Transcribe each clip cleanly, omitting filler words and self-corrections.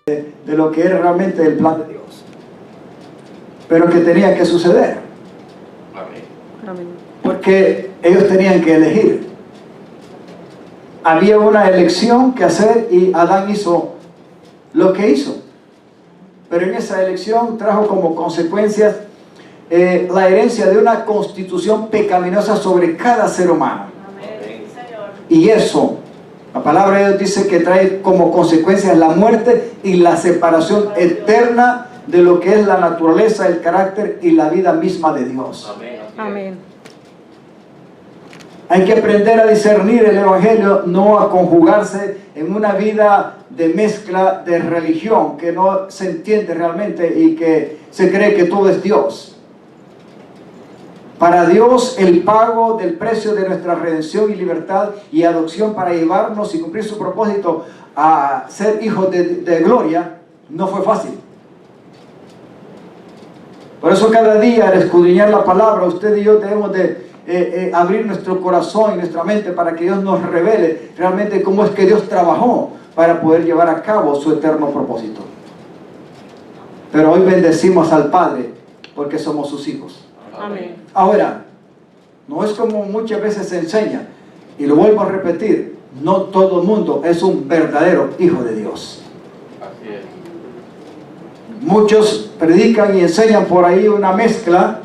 de lo que era realmente el plan de Dios, pero que tenía que suceder. Amén. Porque ellos tenían que elegir. Había una elección que hacer y Adán hizo lo que hizo. Pero en esa elección trajo como consecuencias la herencia de una constitución pecaminosa sobre cada ser humano. Amén. Y eso, la palabra de Dios dice que trae como consecuencia la muerte y la separación eterna de lo que es la naturaleza, el carácter y la vida misma de Dios. Amén. Hay que aprender a discernir el Evangelio, no a conjugarse en una vida de mezcla de religión que no se entiende realmente y que se cree que todo es Dios. Para Dios, el pago del precio de nuestra redención y libertad y adopción para llevarnos y cumplir su propósito a ser hijos de gloria no fue fácil. Por eso cada día al escudriñar la palabra, usted y yo debemos de abrir nuestro corazón y nuestra mente para que Dios nos revele realmente cómo es que Dios trabajó para poder llevar a cabo su eterno propósito. Pero hoy bendecimos al Padre porque somos sus hijos. Amén. Ahora, no es como muchas veces se enseña, y lo vuelvo a repetir, no todo el mundo es un verdadero hijo de Dios. Así es. Muchos predican y enseñan por ahí una mezcla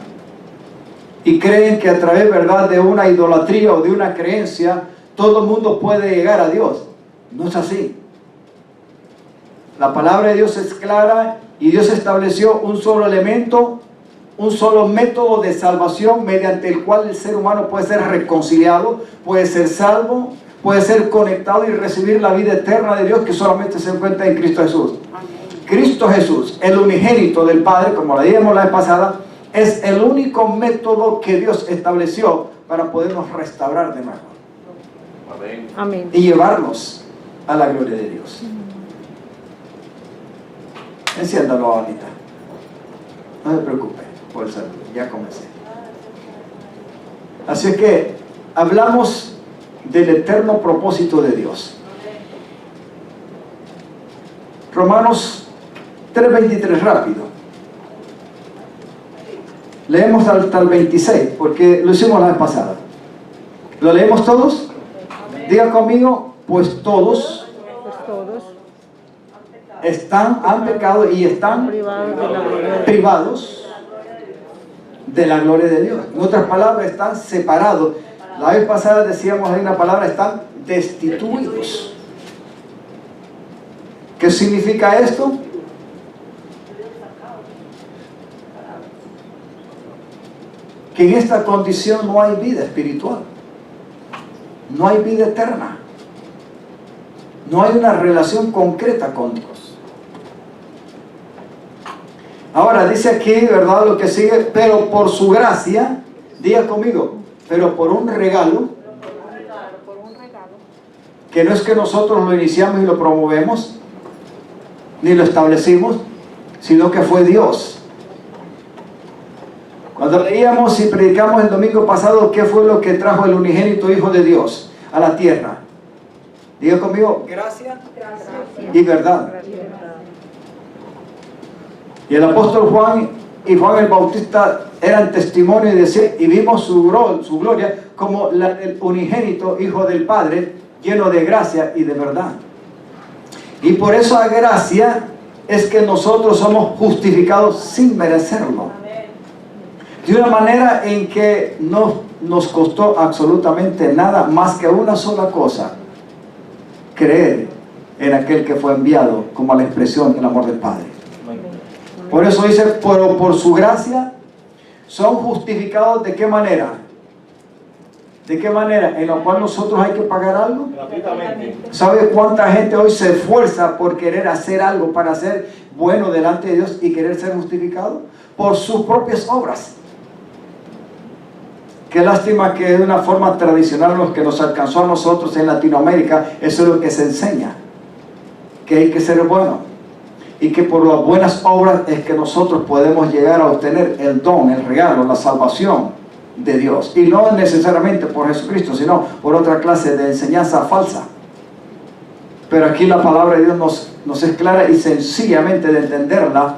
y creen que a través, ¿verdad?, de una idolatría o de una creencia, todo el mundo puede llegar a Dios. No es así. La palabra de Dios es clara y Dios estableció un solo elemento, un solo método de salvación mediante el cual el ser humano puede ser reconciliado, puede ser salvo, puede ser conectado y recibir la vida eterna de Dios que solamente se encuentra en Cristo Jesús. Cristo Jesús, el unigénito del Padre, como lo dijimos la vez pasada, es el único método que Dios estableció para podernos restaurar de nuevo. Amén. Amén. Y llevarnos a la gloria de Dios. Enciéndalo ahorita. No se preocupe por el saludo, ya comencé. Así es que hablamos del eterno propósito de Dios. Romanos 3:23, rápido. Leemos hasta el 26, porque lo hicimos la vez pasada. ¿Lo leemos todos? Diga conmigo, pues todos Pues todos han pecado y están privados de la gloria. privados de la gloria de Dios. En otras palabras, están separados. La vez pasada decíamos ahí una palabra, están destituidos. ¿Qué significa esto? Que en esta condición no hay vida espiritual, no hay vida eterna, no hay una relación concreta con Dios. Ahora dice aquí, ¿verdad?, lo que sigue, pero por su gracia, diga conmigo, pero por un regalo, que no es que nosotros lo iniciamos y lo promovemos, ni lo establecimos, sino que fue Dios. Cuando leíamos y predicamos el domingo pasado, ¿qué fue lo que trajo el unigénito Hijo de Dios a la tierra? Diga conmigo, gracia y verdad. Y el apóstol Juan y Juan el Bautista eran testimonio y decían, y vimos su gloria como el unigénito Hijo del Padre, lleno de gracia y de verdad. Y por eso la gracia es que nosotros somos justificados sin merecerlo. De una manera en que no nos costó absolutamente nada más que una sola cosa: creer en aquel que fue enviado como la expresión del amor del Padre. Por eso dice, pero por su gracia son justificados. ¿De qué manera? ¿De qué manera? ¿En la cual nosotros hay que pagar algo? Gratuitamente. ¿Sabe cuánta gente hoy se esfuerza por querer hacer algo para ser bueno delante de Dios y querer ser justificado? Por sus propias obras. Qué lástima que de una forma tradicional, lo que nos alcanzó a nosotros en Latinoamérica, eso es lo que se enseña, que hay que ser bueno y que por las buenas obras es que nosotros podemos llegar a obtener el don, el regalo, la salvación de Dios, y no necesariamente por Jesucristo, sino por otra clase de enseñanza falsa. Pero aquí la palabra de Dios nos es clara y sencillamente de entenderla,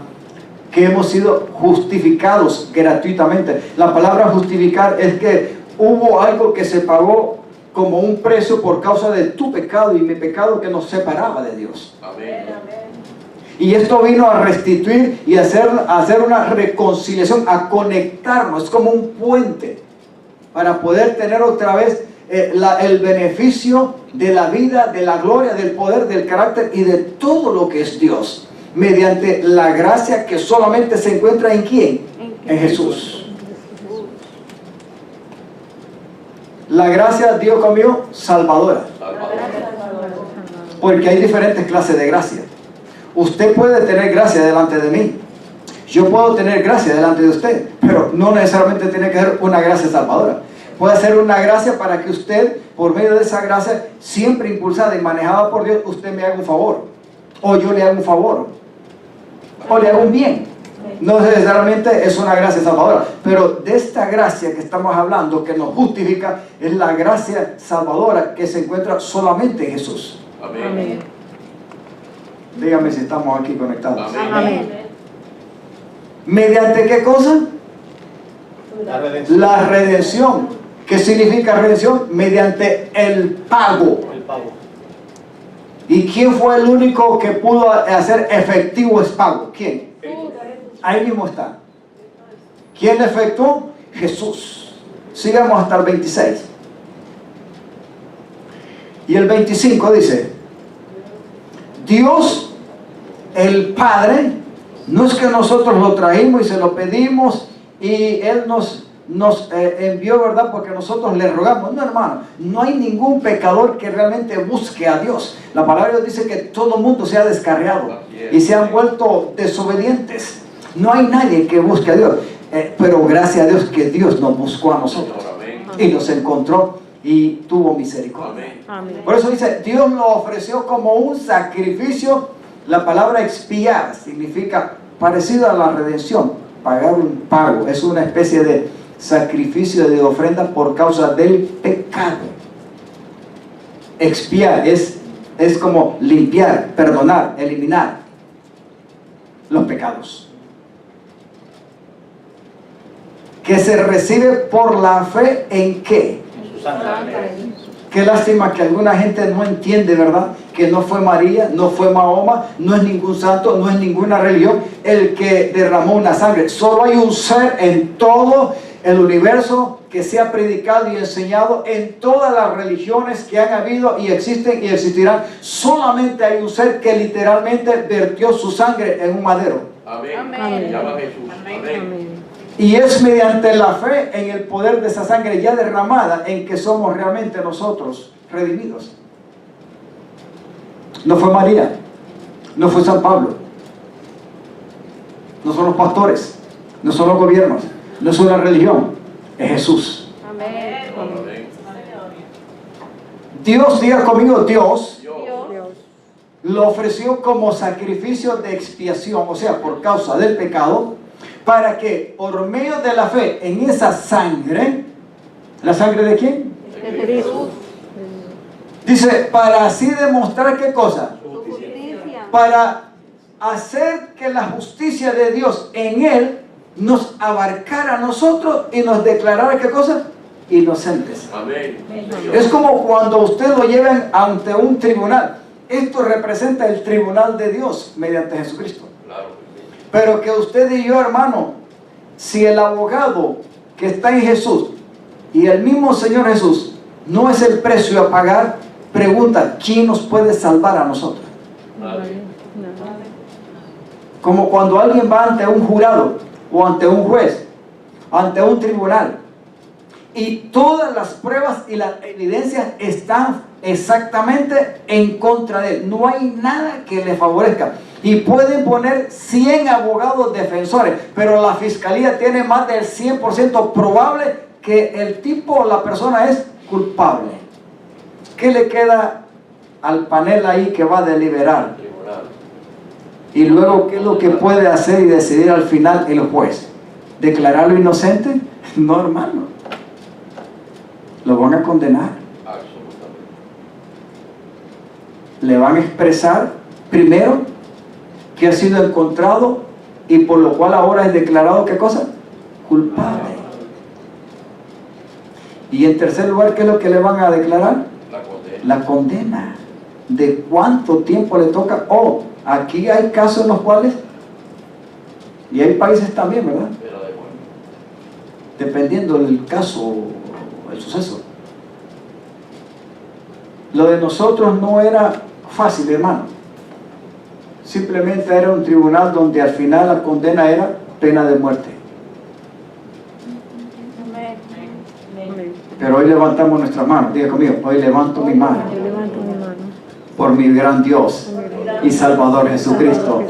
que hemos sido justificados gratuitamente. La palabra justificar es que hubo algo que se pagó como un precio por causa de tu pecado y mi pecado, que nos separaba de Dios. Amén. Y esto vino a restituir y a hacer una reconciliación, a conectarnos. Es como un puente para poder tener otra vez el beneficio de la vida, de la gloria, del poder, del carácter y de todo lo que es Dios, mediante la gracia que solamente se encuentra ¿en quién? En Jesús. La gracia, Dios conmigo, salvadora. Porque hay diferentes clases de gracia. Usted puede tener gracia delante de mí. Yo puedo tener gracia delante de usted, pero no necesariamente tiene que ser una gracia salvadora. Puede ser una gracia para que usted, por medio de esa gracia, siempre impulsada y manejada por Dios, usted me haga un favor. O yo le hago un favor. O le hago un bien. No necesariamente es una gracia salvadora, pero de esta gracia que estamos hablando, que nos justifica, es la gracia salvadora que se encuentra solamente en Jesús. Amén. Dígame si estamos aquí conectados. Amén. ¿Mediante qué cosa? La redención. ¿Qué significa redención? Mediante el pago. ¿Y quién fue el único que pudo hacer efectivo ese pago? ¿Quién? Ahí mismo está. ¿Quién efectuó? Jesús. Sigamos hasta el 26. Y el 25 dice: Dios, el Padre, no es que nosotros lo trajimos y se lo pedimos y Él nos envió, ¿verdad? Porque nosotros le rogamos. No, hermano, no hay ningún pecador que realmente busque a Dios. La palabra de Dios dice que todo el mundo se ha descarriado y se han vuelto desobedientes. No hay nadie que busque a Dios, pero gracias a Dios que Dios nos buscó a nosotros y nos encontró y tuvo misericordia. Amén. Por eso dice, Dios lo ofreció como un sacrificio. La palabra expiar significa parecido a la redención, pagar un pago. Es una especie de sacrificio, de ofrenda por causa del pecado. Expiar es como limpiar, perdonar, eliminar los pecados, que se recibe por la fe en ¿qué? Qué lástima que alguna gente no entiende, ¿verdad? Que no fue María, no fue Mahoma, no es ningún santo, no es ninguna religión el que derramó una sangre. Solo hay un ser en todo el universo que se ha predicado y enseñado en todas las religiones que han habido y existen y existirán. Solamente hay un ser que literalmente vertió su sangre en un madero. Amén. Amén. Llama a Jesús. Amén. Amén. Y es mediante la fe en el poder de esa sangre ya derramada en que somos realmente nosotros redimidos. No fue María, no fue San Pablo, no son los pastores, no son los gobiernos, no es una religión, es Jesús. Amén. Amén. Dios, diga conmigo, Dios Dios. Dios. lo ofreció como sacrificio de expiación, o sea, por causa del pecado, para que por medio de la fe en esa sangre, ¿la sangre de quién? De Cristo. Dice, para así demostrar ¿qué cosa? Para hacer que la justicia de Dios en Él nos abarcara a nosotros y nos declarara ¿qué cosa? Inocentes. Amén. Es como cuando usted lo llevan ante un tribunal. Esto representa el tribunal de Dios mediante Jesucristo. Claro. Pero que usted y yo, hermano, si el abogado que está en Jesús y el mismo Señor Jesús no es el precio a pagar, pregunta, ¿quién nos puede salvar a nosotros? Como cuando alguien va ante un jurado o ante un juez, ante un tribunal, y todas las pruebas y las evidencias están exactamente en contra de él. No hay nada que le favorezca. Y pueden poner 100 abogados defensores, pero la fiscalía tiene más del 100% probable que el tipo o la persona es culpable. ¿Qué le queda al panel ahí que va a deliberar? Tribunal. Y luego, ¿qué es lo que puede hacer y decidir al final el juez? ¿Declararlo inocente? No, hermano. Lo van a condenar. Absolutamente. le van a expresar primero que ha sido encontrado y por lo cual ahora es declarado, ¿qué cosa? Culpable. Y en tercer lugar, ¿qué es lo que le van a declarar? La condena. ¿De cuánto tiempo le toca? Oh, aquí hay casos en los cuales, y hay países también, ¿verdad? Dependiendo del caso, el suceso. Lo de nosotros no era fácil, hermano. Simplemente era un tribunal donde al final la condena era pena de muerte. Pero hoy levantamos nuestras manos. Diga conmigo, hoy levanto mi mano Yo levanto mi mano. por mi gran Dios y Salvador Jesucristo,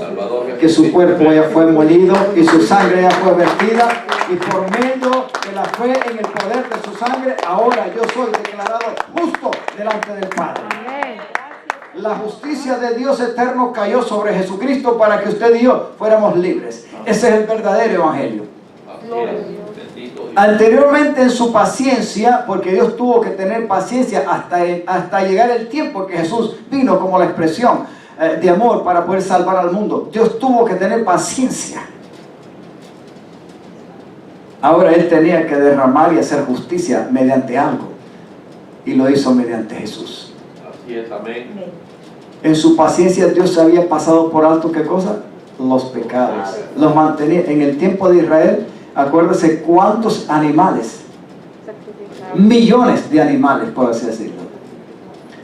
que su cuerpo ya fue molido y su sangre ya fue vertida, y por medio de la fe en el poder de su sangre, ahora yo soy declarado justo delante del Padre. La justicia de Dios eterno cayó sobre Jesucristo para que usted y yo fuéramos libres. Ese es el verdadero evangelio. Anteriormente, en su paciencia, porque Dios tuvo que tener paciencia hasta llegar el tiempo que Jesús vino como la expresión de amor para poder salvar al mundo. Dios tuvo que tener paciencia. Ahora Él tenía que derramar y hacer justicia mediante algo, y lo hizo mediante Jesús. Así es, amén. En su paciencia Dios había pasado por alto, ¿qué cosa? Los pecados. Los mantenía. En el tiempo de Israel, acuérdese cuántos animales, millones de animales, por así decirlo,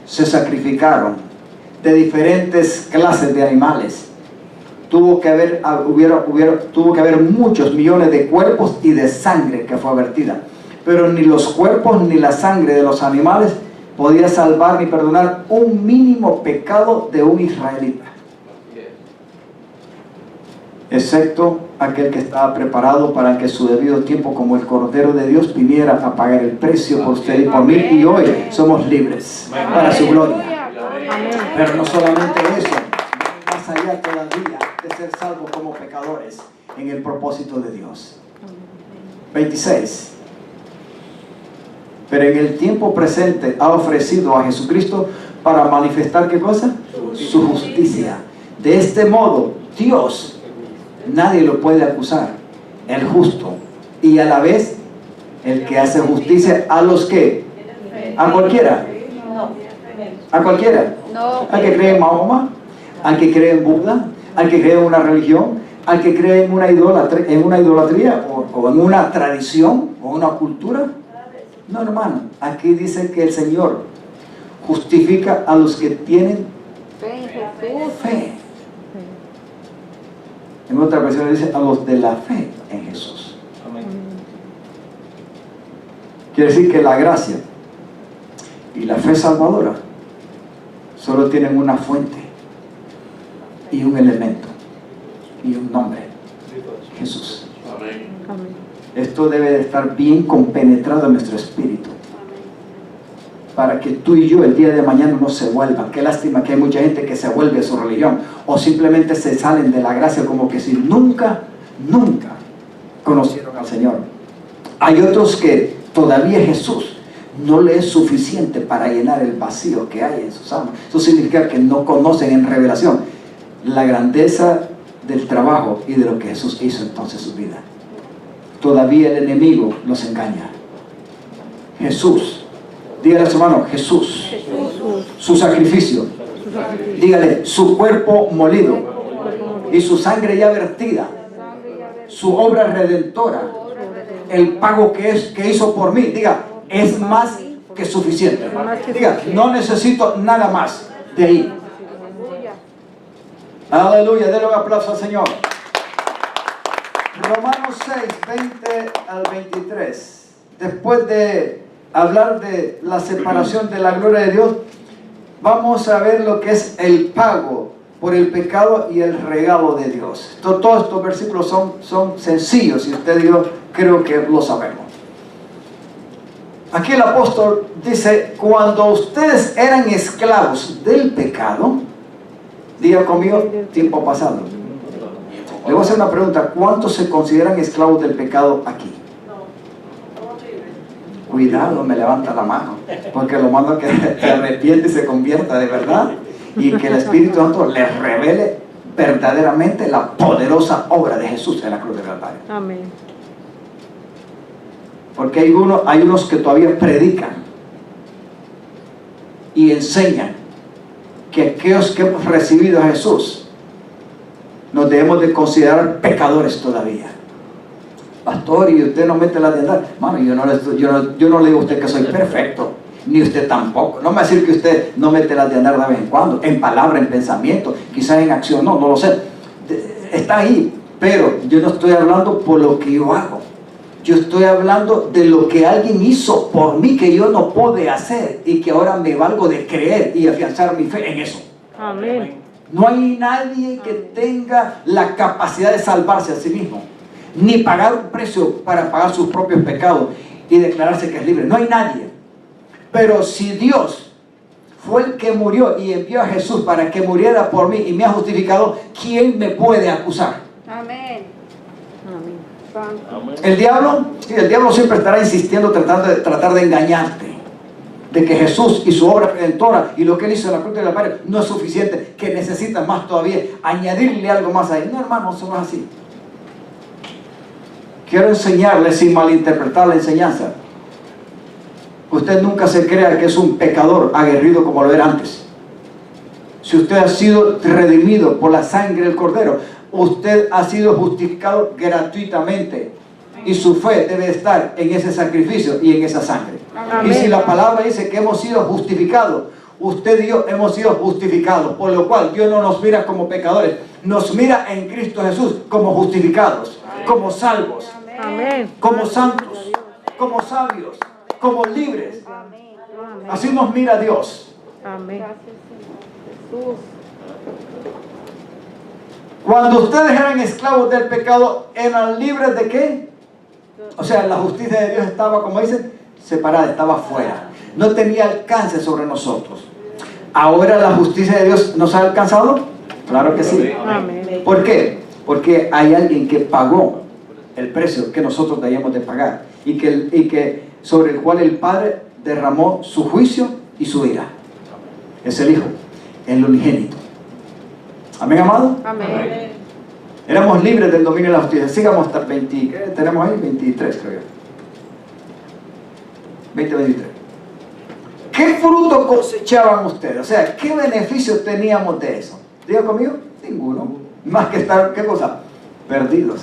se sacrificaron, de diferentes clases de animales. Tuvo que haber muchos millones de cuerpos y de sangre que fue vertida, pero ni los cuerpos ni la sangre de los animales podía salvar ni perdonar un mínimo pecado de un israelita, excepto aquel que estaba preparado para que su debido tiempo, como el Cordero de Dios, viniera a pagar el precio por usted y por mí, y hoy somos libres para su gloria. Pero no solamente eso, más allá todavía de ser salvos como pecadores en el propósito de Dios. 26. Pero en el tiempo presente ha ofrecido a Jesucristo para manifestar, ¿qué cosa? Su justicia. De este modo, Dios, nadie lo puede acusar, el justo, y a la vez el que hace justicia a los que, a cualquiera, a cualquiera, al que cree en Mahoma, al que cree en Buda, al que cree en una religión, al que cree en una idolatría o en una tradición o una cultura. No, hermano, aquí dice que el Señor justifica a los que tienen fe. En otra versión dice a los de la fe en Jesús. Quiere decir que la gracia y la fe salvadora solo tienen una fuente y un elemento y un nombre: Jesús. Amén. Esto debe de estar bien compenetrado en nuestro espíritu, para que tú y yo el día de mañana no se vuelvan. Qué lástima que hay mucha gente que se vuelve a su religión, o simplemente se salen de la gracia como que si nunca conocieron al Señor. Hay otros que todavía Jesús no le es suficiente para llenar el vacío que hay en sus almas. Eso significa que no conocen en revelación la grandeza del trabajo y de lo que Jesús hizo entonces en su vida. Todavía el enemigo los engaña. Jesús, dígale a su hermano, Jesús, su sacrificio, dígale, su cuerpo molido y su sangre ya vertida, su obra redentora, el pago que hizo por mí, diga, es más que suficiente. Diga, no necesito nada más de ahí. Aleluya, denle un aplauso al Señor. Romanos 6, 20 al 23. Después de hablar de la separación de la gloria de Dios, vamos a ver lo que es el pago por el pecado y el regalo de Dios. Todos estos versículos son sencillos y usted y yo creo que lo sabemos. Aquí el apóstol dice, cuando ustedes eran esclavos del pecado, diga conmigo, tiempo pasado. Le voy a hacer una pregunta, ¿cuántos se consideran esclavos del pecado aquí? Cuidado, me levanta la mano, porque lo mando a que se arrepiente y se convierta de verdad. y que el Espíritu Santo les revele verdaderamente la poderosa obra de Jesús en la cruz del Calvario. Amén. Porque hay unos que todavía predican y enseñan que aquellos que hemos recibido a Jesús nos debemos de considerar pecadores todavía. Pastor, y usted no mete la tienda. Mano, yo no le digo a usted que soy perfecto, ni usted tampoco. No me va a decir que usted no mete la tienda de vez en cuando, en palabra, en pensamiento, quizás en acción, no lo sé. Está ahí, pero yo no estoy hablando por lo que yo hago. Yo estoy hablando de lo que alguien hizo por mí que yo no pude hacer y que ahora me valgo de creer y afianzar mi fe en eso. Amén. No hay nadie que tenga la capacidad de salvarse a sí mismo, ni pagar un precio para pagar sus propios pecados y declararse que es libre. No hay nadie. Pero si Dios fue el que murió y envió a Jesús para que muriera por mí y me ha justificado, ¿quién me puede acusar? Amén. Amén. Santo. El diablo siempre estará insistiendo, tratar de engañarte, de que Jesús y su obra redentora y lo que Él hizo en la cruz del Calvario no es suficiente, que necesitas más todavía, añadirle algo más ahí. No, hermano, eso no es así. Quiero enseñarle sin malinterpretar la enseñanza. Usted nunca se crea que es un pecador aguerrido como lo era antes. Si usted ha sido redimido por la sangre del Cordero, usted ha sido justificado gratuitamente y su fe debe estar en ese sacrificio y en esa sangre. Amén. Y si la palabra dice que hemos sido justificados, usted y yo hemos sido justificados, por lo cual Dios no nos mira como pecadores, nos mira en Cristo Jesús como justificados, como salvos, Amén. como santos, como sabios, como libres. Amén. Así nos mira Dios. Amén. Gracias, Señor Jesús. Cuando ustedes eran esclavos del pecado, ¿eran libres de qué? O sea, la justicia de Dios estaba, como dicen, separada, estaba fuera. No tenía alcance sobre nosotros. ¿Ahora la justicia de Dios nos ha alcanzado? Claro que sí. Amén. ¿Por qué? Porque hay alguien que pagó el precio que nosotros debíamos de pagar y que sobre el cual el Padre derramó su juicio y su ira. Es el Hijo, el unigénito. Amén, amado. Amén. Éramos libres del dominio de la justicia. Sigamos hasta 20, ¿qué tenemos ahí? 23, creo yo. 23. ¿Qué fruto cosechaban ustedes? O sea, ¿qué beneficio teníamos de eso? Diga conmigo, ninguno. Más que estar, ¿qué cosa? Perdidos.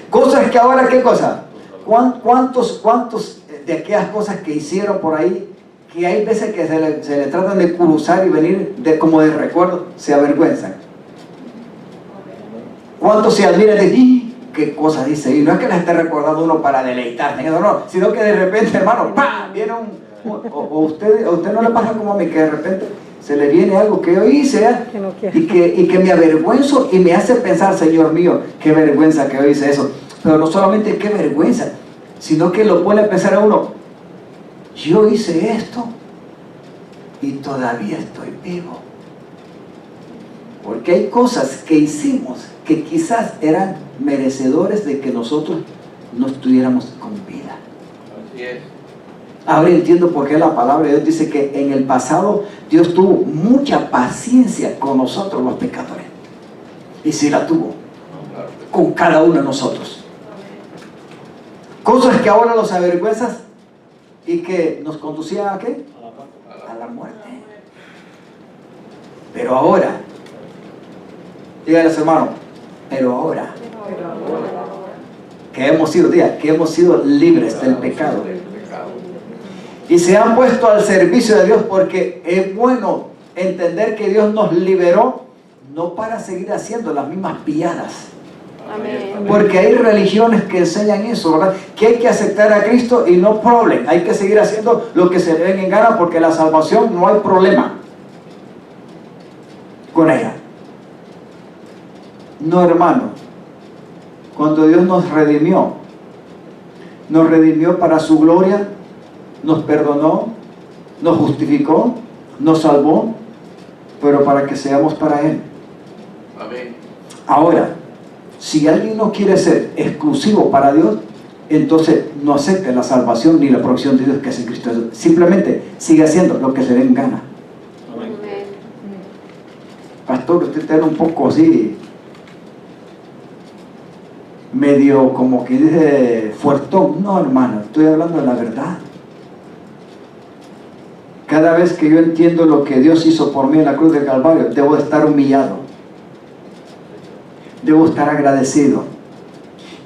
Cosas que ahora, ¿qué cosa? ¿Cuántos de aquellas cosas que hicieron por ahí, que hay veces que se le tratan de cruzar y venir como de recuerdo, se avergüenzan? ¿Cuántos se admiran de ti? ¿Qué cosas dice? Y no es que las esté recordando uno para deleitarse, no, sino que de repente, hermano, ¡pam! Viene o usted no le pasa como a mí, que de repente se le viene algo que yo hice, Que no quiere. y que me avergüenzo y me hace pensar, Señor mío, qué vergüenza que yo hice eso. Pero no solamente qué vergüenza, sino que lo pone a pensar a uno, yo hice esto y todavía estoy vivo. Porque hay cosas que hicimos que quizás eran merecedores de que nosotros no estuviéramos con vida. Así es. Ahora entiendo por qué la palabra de Dios dice que en el pasado Dios tuvo mucha paciencia con nosotros los pecadores. Y sí la tuvo con cada uno de nosotros. Cosas que ahora los avergüenzas y que nos conducían ¿a qué? A la muerte. Pero ahora, díganles hermano, pero ahora que hemos sido libres del pecado y se han puesto al servicio de Dios, porque es bueno entender que Dios nos liberó no para seguir haciendo las mismas piadas. Amén. Porque hay religiones que enseñan eso, ¿verdad? Que hay que aceptar a Cristo y no problem. Hay que seguir haciendo lo que se le den en gana, porque la salvación no hay problema con ella. No, hermano. Cuando Dios nos redimió para su gloria, nos perdonó, nos justificó, nos salvó, pero para que seamos para Él. Amén. Ahora, si alguien no quiere ser exclusivo para Dios, entonces no acepte la salvación ni la provisión de Dios que es en Cristo Jesús. Simplemente sigue haciendo lo que se le den gana. Amén. cristiano un poco así, medio como que dice fuertón. No, hermano, estoy hablando de la verdad. Cada vez que yo entiendo lo que Dios hizo por mí en la cruz del Calvario, debo estar humillado, debo estar agradecido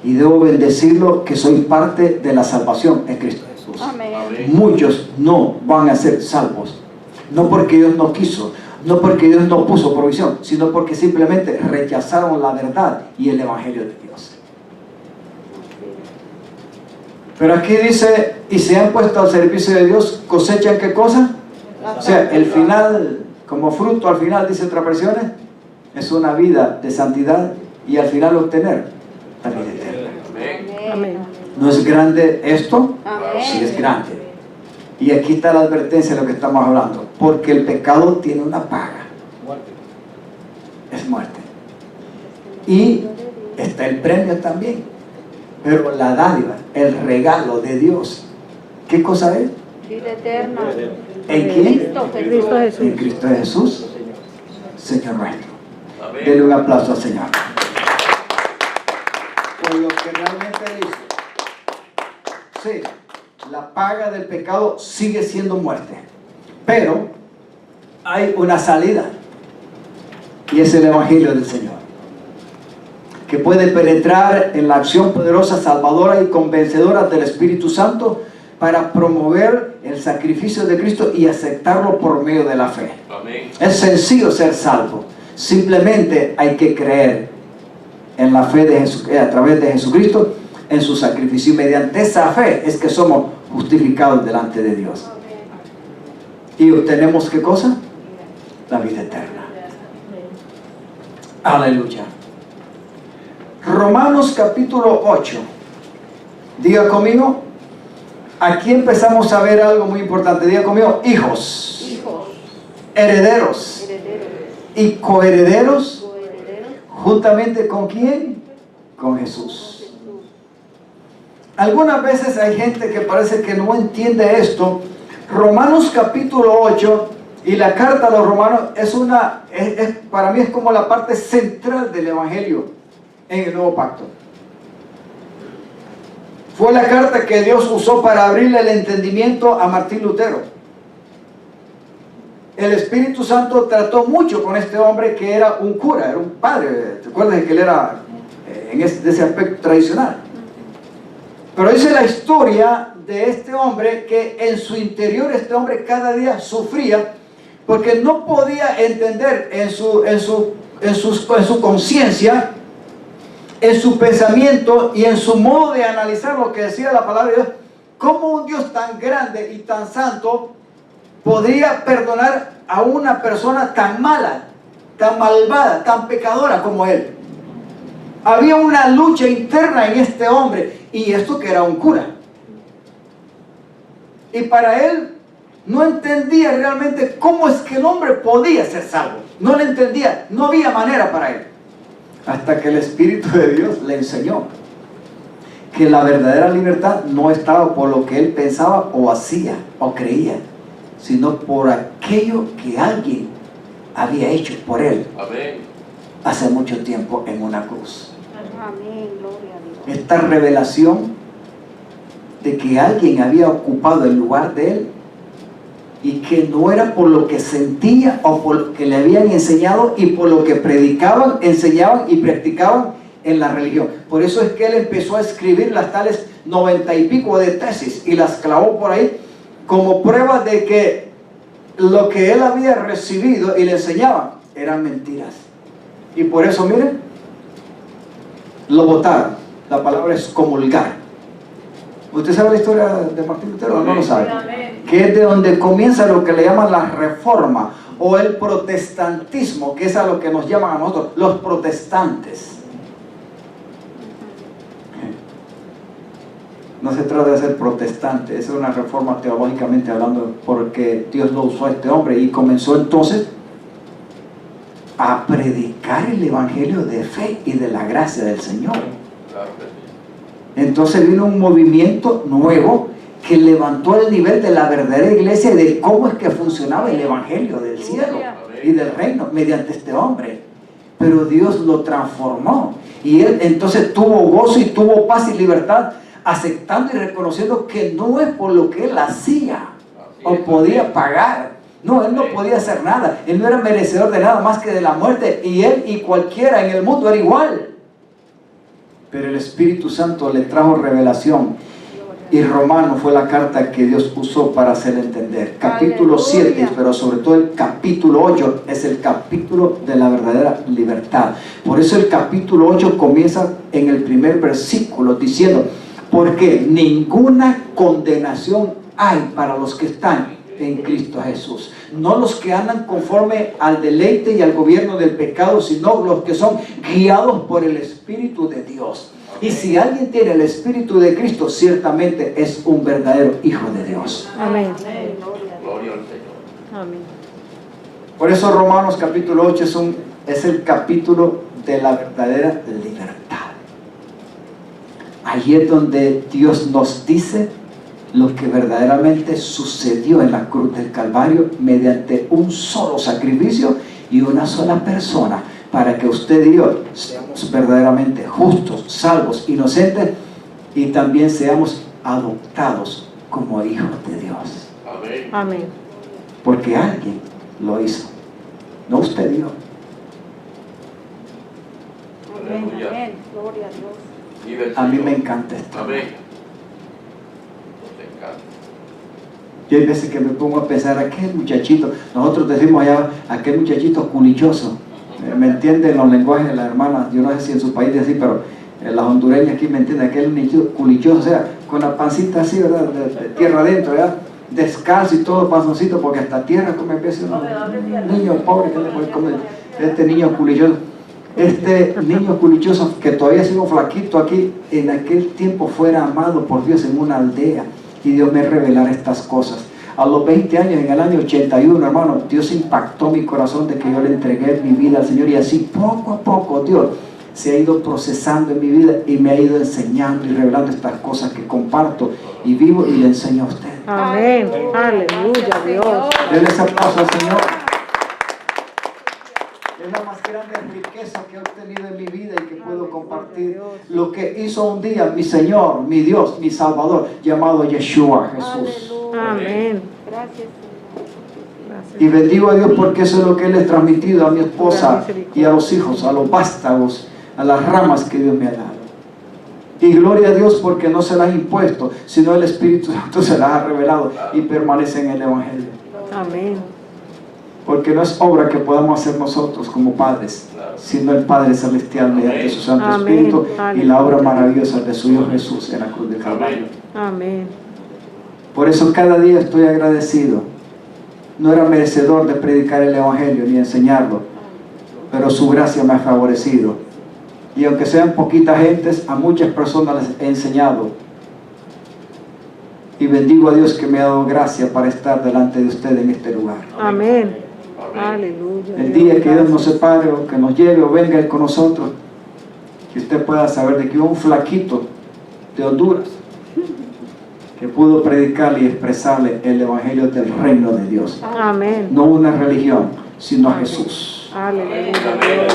y debo bendecirlo, que soy parte de la salvación en Cristo Jesús. Amén. Muchos no van a ser salvos, no porque Dios no quiso, no porque Dios no puso provisión, sino porque simplemente rechazaron la verdad y el evangelio de Dios. Pero aquí dice, y se han puesto al servicio de Dios, cosechan ¿qué cosa? O sea, el final, como fruto al final, dice otras versiones, es una vida de santidad y al final obtener la vida eterna. Amén. ¿No es grande esto? Amén. Sí, es grande. Y aquí está la advertencia de lo que estamos hablando, porque el pecado tiene una paga, es muerte, y está el premio también, pero la dádiva, el regalo de Dios, ¿qué cosa es? Vida eterna. ¿En quién? Cristo Jesús. Cristo Jesús. En Cristo Jesús, Señor nuestro. Amén. Denle un aplauso al Señor por lo que realmente hizo. Sí, la paga del pecado sigue siendo muerte, pero hay una salida, y es el evangelio del Señor, que puede penetrar en la acción poderosa, salvadora y convencedora del Espíritu Santo para promover el sacrificio de Cristo y aceptarlo por medio de la fe. Amén. Es sencillo ser salvo, simplemente hay que creer en la fe de a través de Jesucristo, en su sacrificio, y mediante esa fe es que somos justificados delante de Dios y obtenemos ¿qué cosa? La vida eterna. Aleluya. Romanos capítulo 8, diga conmigo. Aquí empezamos a ver algo muy importante. Diga conmigo: hijos, Hijos. herederos Herederos. y coherederos, Coherederos. juntamente ¿con quién? Con Jesús. Algunas veces hay gente que parece que no entiende esto. Romanos capítulo 8 y la carta a los romanos para mí es como la parte central del evangelio en el nuevo pacto. Fue la carta que Dios usó para abrirle el entendimiento a Martín Lutero. El Espíritu Santo trató mucho con este hombre que era un cura, era un padre. ¿Te acuerdas que él era de ese aspecto tradicional? Pero dice la historia de este hombre que en su interior este hombre cada día sufría porque no podía entender en su conciencia, en su pensamiento y en su modo de analizar lo que decía la palabra de Dios, cómo un Dios tan grande y tan santo podría perdonar a una persona tan mala, tan malvada, tan pecadora como él. Había una lucha interna en este hombre, y esto que era un cura. Y para él no entendía realmente cómo es que el hombre podía ser salvo. No le entendía, no había manera para él. Hasta que el Espíritu de Dios le enseñó que la verdadera libertad no estaba por lo que él pensaba o hacía o creía, sino por aquello que alguien había hecho por él. Amén. Hace mucho tiempo en una cruz. Amén. Gloria a Dios. Esta revelación de que alguien había ocupado el lugar de él y que no era por lo que sentía o por lo que le habían enseñado y por lo que predicaban, enseñaban y practicaban en la religión. Por eso es que él empezó a escribir las tales 90 y pico de tesis y las clavó por ahí como prueba de que lo que él había recibido y le enseñaban eran mentiras. Y por eso, miren, lo botaron. La palabra es comulgar. ¿Usted sabe la historia de Martín Lutero o no lo sabe? Que es de donde comienza lo que le llaman la reforma o el protestantismo, que es a lo que nos llaman a nosotros los protestantes. No se trata de ser protestante, es una reforma teológicamente hablando, porque Dios lo usó a este hombre y comenzó entonces a predicar el evangelio de fe y de la gracia del Señor. Claro que sí. Entonces vino un movimiento nuevo que levantó el nivel de la verdadera iglesia y de cómo es que funcionaba el evangelio del cielo y del reino mediante este hombre. pero Dios lo transformó. Y él entonces tuvo gozo y tuvo paz y libertad, aceptando y reconociendo que no es por lo que él hacía o podía pagar. No, él no podía hacer nada. Él no era merecedor de nada más que de la muerte. Y él y cualquiera en el mundo era igual. Pero el Espíritu Santo le trajo revelación. Y Romano fue la carta que Dios usó para hacer entender. Capítulo 7, pero sobre todo el capítulo 8 es el capítulo de la verdadera libertad. Por eso el capítulo 8 comienza en el primer versículo diciendo: porque ninguna condenación hay para los que están en Cristo Jesús. No los que andan conforme al deleite y al gobierno del pecado, sino los que son guiados por el Espíritu de Dios. Y si alguien tiene el Espíritu de Cristo, ciertamente es un verdadero hijo de Dios. Amén. Gloria al Señor. Amén. Por eso Romanos capítulo 8 es el capítulo de la verdadera libertad. Allí es donde Dios nos dice lo que verdaderamente sucedió en la cruz del Calvario mediante un solo sacrificio y una sola persona, para que usted y yo seamos verdaderamente justos, salvos, inocentes, y también seamos adoptados como hijos de Dios. Amén. Amén. Porque alguien lo hizo, no usted y yo. Amén. Aleluya. Amén. Gloria a Dios. Vive el A mí Señor. me encanta esto. Amén. Nos encanta. Yo hay veces que me pongo a pensar, aquel muchachito, nosotros decimos allá, aquel muchachito culichoso, ¿me entienden los lenguajes de las hermanas? Yo no sé si en su país es así, pero las hondureñas aquí me entienden, aquel muchachito culichoso, o sea, con la pancita así, ¿verdad? De tierra adentro, ¿verdad? Descalzo y todo pasoncito, porque hasta tierra come veces un niño pobre que le puede comer, este niño culichoso. Este niño culichoso que todavía ha sido flaquito aquí, en aquel tiempo fuera amado por Dios en una aldea, y Dios me revelara estas cosas. A los 20 años, en el año 81, hermano, Dios impactó mi corazón de que yo le entregué mi vida al Señor, y así poco a poco Dios se ha ido procesando en mi vida y me ha ido enseñando y revelando estas cosas que comparto y vivo y le enseño a usted. Amén. Aleluya, Dios. Denle ese aplauso al Señor. Es la más grande riqueza que he obtenido en mi vida y que puedo compartir. Lo que hizo un día mi Señor, mi Dios, mi Salvador, llamado Yeshua, Jesús. Aleluya. Amén. Gracias, Señor. Gracias. Y bendigo a Dios porque eso es lo que Él le ha transmitido a mi esposa y a los hijos, a los vástagos, a las ramas que Dios me ha dado. Y gloria a Dios porque no se las ha impuesto, sino el Espíritu Santo se las ha revelado y permanece en el Evangelio. Amén. Porque no es obra que podamos hacer nosotros como padres, sino el Padre Celestial mediante su Santo Amén. Espíritu y la obra Aleluya. maravillosa de su Hijo Jesús en la cruz del Calvario. Amén. Por eso cada día estoy agradecido. No era merecedor de predicar el Evangelio ni enseñarlo, pero su gracia me ha favorecido. Y aunque sean poquitas gentes, a muchas personas les he enseñado. Y bendigo a Dios que me ha dado gracia para estar delante de usted en este lugar. Amén. Amén. Aleluya. El día que Dios nos separe o que nos lleve o venga Él con nosotros, que usted pueda saber de que hubo un flaquito de Honduras que pudo predicarle y expresarle el Evangelio del reino de Dios. Amén. No una religión, sino a Jesús. Aleluya. Amén.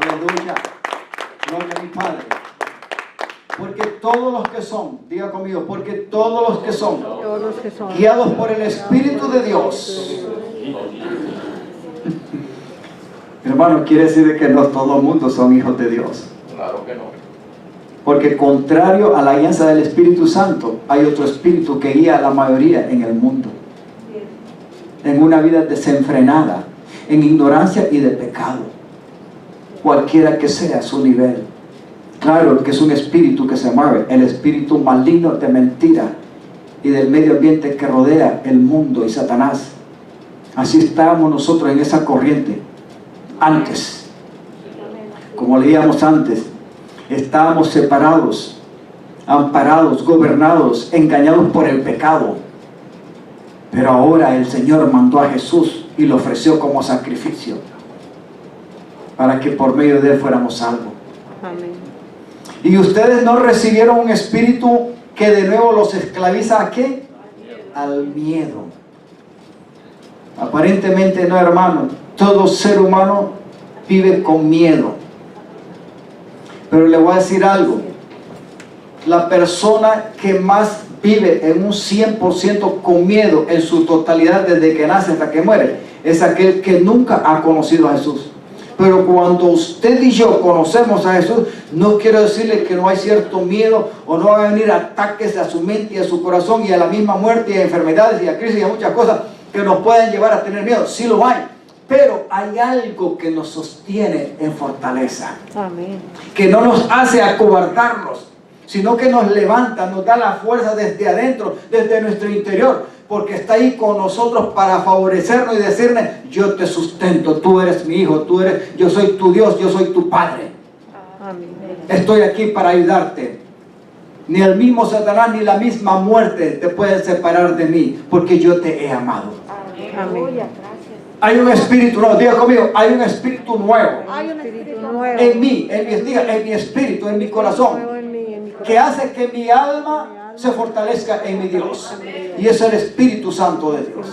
Aleluya. Gloria a mi Padre. Porque todos los que son, diga conmigo, porque todos los que son Todos los que son guiados por el Espíritu de Dios. Hermano, quiere decir de que no todo el mundo son hijos de Dios. Claro que no. Porque contrario a la alianza del Espíritu Santo, hay otro espíritu que guía a la mayoría en el mundo. En una vida desenfrenada, en ignorancia y de pecado. Cualquiera que sea su nivel. Claro que es un espíritu que se mueve, el espíritu maligno de mentira y del medio ambiente que rodea el mundo y Satanás. Así estábamos nosotros en esa corriente antes. Como leíamos antes, estábamos separados, amparados, gobernados, engañados por el pecado. Pero ahora el Señor mandó a Jesús y lo ofreció como sacrificio para que por medio de Él fuéramos salvos. Amén. Y ustedes no recibieron un espíritu que de nuevo los esclaviza ¿a qué? Al miedo. Aparentemente no, hermano. Todo ser humano vive con miedo. Pero le voy a decir algo. La persona que más vive en un 100% con miedo en su totalidad desde que nace hasta que muere es aquel que nunca ha conocido a Jesús. Pero cuando usted y yo conocemos a Jesús, no quiero decirle que no hay cierto miedo o no van a venir ataques a su mente y a su corazón y a la misma muerte y a enfermedades y a crisis y a muchas cosas que nos pueden llevar a tener miedo. Sí lo hay. Pero hay algo que nos sostiene en fortaleza. Amén. Que no nos hace acobardarnos, sino que nos levanta, nos da la fuerza desde adentro, desde nuestro interior, porque está ahí con nosotros para favorecernos y decirnos: yo te sustento, tú eres mi hijo, yo soy tu Dios, yo soy tu Padre. Amén. Estoy aquí para ayudarte. Ni el mismo Satanás ni la misma muerte te pueden separar de mí, porque yo te he amado. Aleluya, gracias. Hay un espíritu nuevo, diga conmigo, hay un espíritu nuevo Hay un Espíritu espíritu nuevo. en mí, en mi espíritu, en mi corazón, Nuevo en mi corazón. que hace que mi alma se fortalezca en mi Dios. Y es el Espíritu Santo de Dios,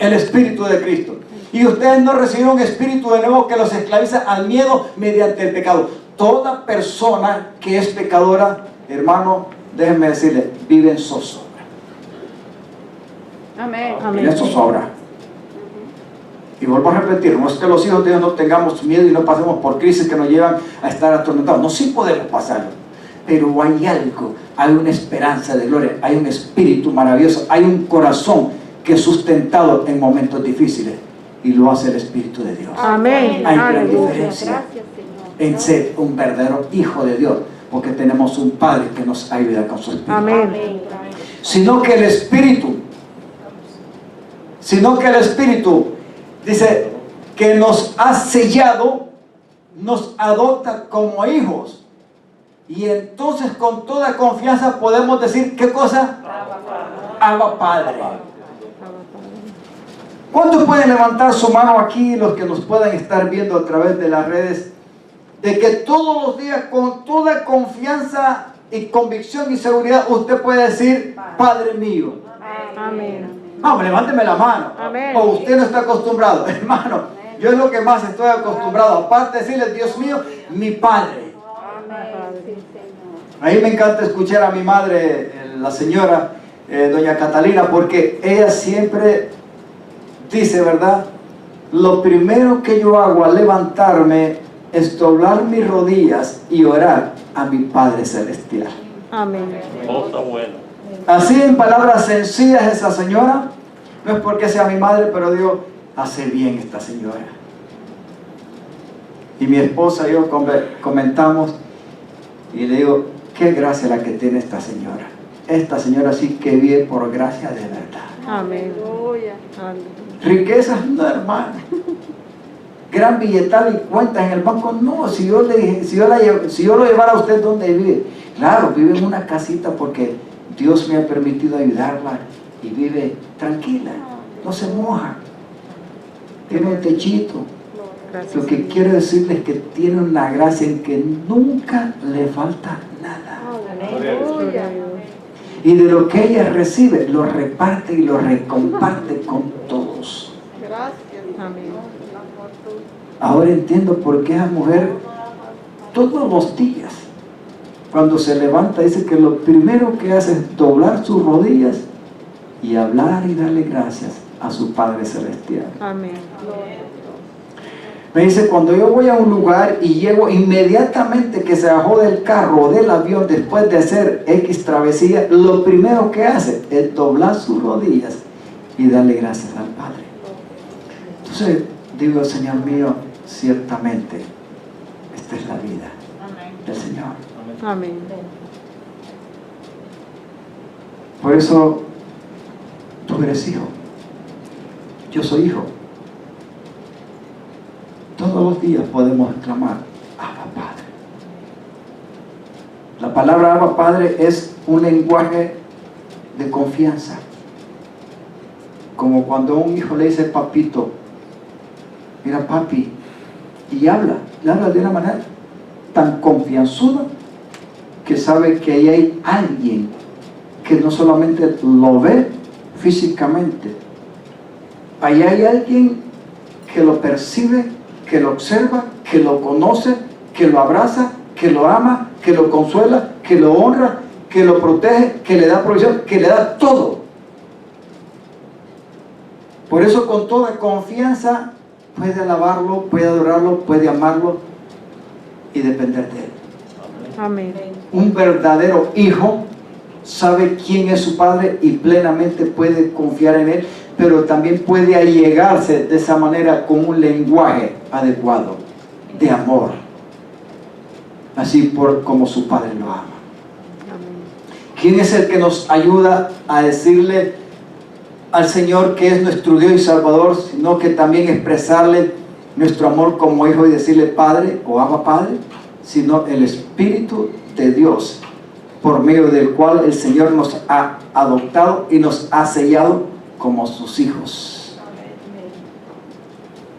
el Espíritu de Cristo. Y ustedes no recibieron un espíritu de nuevo que los esclaviza al miedo mediante el pecado. Toda persona que es pecadora, hermano, déjenme decirle, vive en zozobra. Amén. Vive en zozobra. Y vuelvo a repetir, no es que los hijos de Dios no tengamos miedo y no pasemos por crisis que nos llevan a estar atormentados. No, sí podemos pasarlo. Pero hay algo, hay una esperanza de gloria, hay un espíritu maravilloso, hay un corazón que es sustentado en momentos difíciles. Y lo hace el Espíritu de Dios. Amén. Hay gran Aleluya. diferencia Gracias, Señor. en ser un verdadero hijo de Dios, porque tenemos un Padre que nos ayuda con su Espíritu. Amén. Amén. Sino que el Espíritu dice que nos ha sellado, nos adopta como hijos. Y entonces con toda confianza podemos decir, ¿qué cosa? Abba Padre. ¿Cuántos pueden levantar su mano aquí, los que nos puedan estar viendo a través de las redes, de que todos los días con toda confianza y convicción y seguridad usted puede decir, Padre mío? Amén. Vamos, levánteme la mano. Amén. O usted no está acostumbrado. Hermano, yo es lo que más estoy acostumbrado. Aparte de decirle, Dios mío, mi Padre. Amén. Sí, Señor. A mí me encanta escuchar a mi madre, la señora doña Catalina, porque ella siempre dice, ¿verdad? Lo primero que yo hago al levantarme es doblar mis rodillas y orar a mi Padre Celestial. Amén. Cosa buena. Así en palabras sencillas esa señora, no es porque sea mi madre, pero digo, hace bien esta señora. Y mi esposa y yo comentamos y le digo, qué gracia la que tiene esta señora. Esta señora sí que vive por gracia de verdad. Amén. Aleluya. Riquezas no, hermano. Gran billetal y cuentas en el banco, no. Si yo lo llevara a usted donde vive, claro, vive en una casita porque Dios me ha permitido ayudarla y vive tranquila, no se moja, tiene un techito. Gracias. Lo que quiero decirles es que tiene una gracia en que nunca le falta nada. Aleluya. Y de lo que ella recibe, lo reparte y lo recomparte con todos. Gracias. Amén. Ahora entiendo por qué esa mujer todos los días, cuando se levanta, dice que lo primero que hace es doblar sus rodillas y hablar y darle gracias a su Padre Celestial. Amén. Me dice, cuando yo voy a un lugar y llego inmediatamente que se bajó del carro o del avión después de hacer X travesía, lo primero que hace es doblar sus rodillas y darle gracias al Padre. Entonces digo, Señor mío, ciertamente esta es la vida del Señor. Amén. Por eso tú eres hijo, yo soy hijo. Todos los días podemos clamar Abba Padre. La palabra Abba Padre es un lenguaje de confianza, como cuando un hijo le dice papito, mira papi, y le habla de una manera tan confianzuda que sabe que ahí hay alguien que no solamente lo ve físicamente, Allá hay alguien que lo percibe, que lo observa, que lo conoce, que lo abraza, que lo ama, que lo consuela, que lo honra, que lo protege, que le da provisión, que le da todo. Por eso con toda confianza puede alabarlo, puede adorarlo, puede amarlo y depender de él. Amén. Un verdadero hijo sabe quién es su padre y plenamente puede confiar en él, pero también puede allegarse de esa manera con un lenguaje adecuado de amor, así como su padre lo ama. ¿Quién es el que nos ayuda a decirle al Señor que es nuestro Dios y Salvador, sino que también expresarle nuestro amor como hijo y decirle Padre o Abba Padre? Sino el Espíritu de Dios, por medio del cual el Señor nos ha adoptado y nos ha sellado como sus hijos.